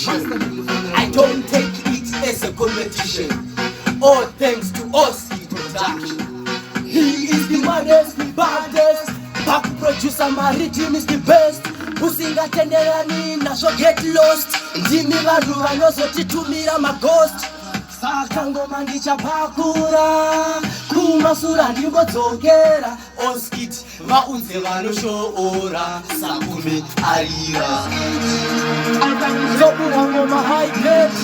competition. I don't take it as a competition. All thanks to Oski Production. He is the maddest, the baddest. Back producer, my rhythm is the best. Usinga tenderani naso get lost. Ndimi vanhu vanozotitumira maghost. Saka ngoma ndichapakura kumasura ndimbodzokera. Oskit vaunze vanoshoora Sakumi arira. Zobura ngoma high grade.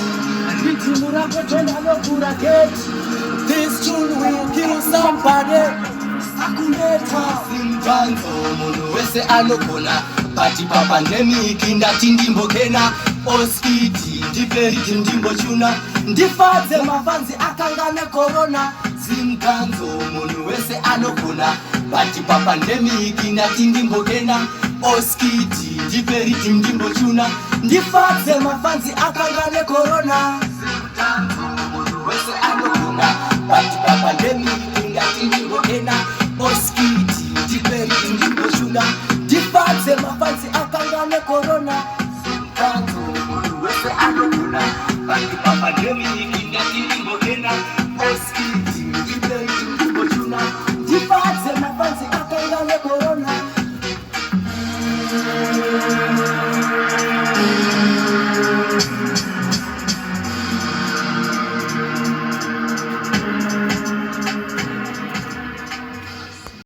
Rhythm rako tena nokura gate. This tune will kill somebody. Sakumeta simtanzo munhu wese anogona. Bati papandemic ndati ndimbokena. Oskiti ndiperiti ndimbochuna. Ndifadze mafanzi akangane corona. Simtanzo munhu wese anogona. Bati papandemic ndati ndimbokena. Oskiti ndiperiti ndimbochuna. Ndifadze mafanzi akangane corona. Simtanzo munhu wese anogona. Bati papandemic ndati ndimbokena. Oskiti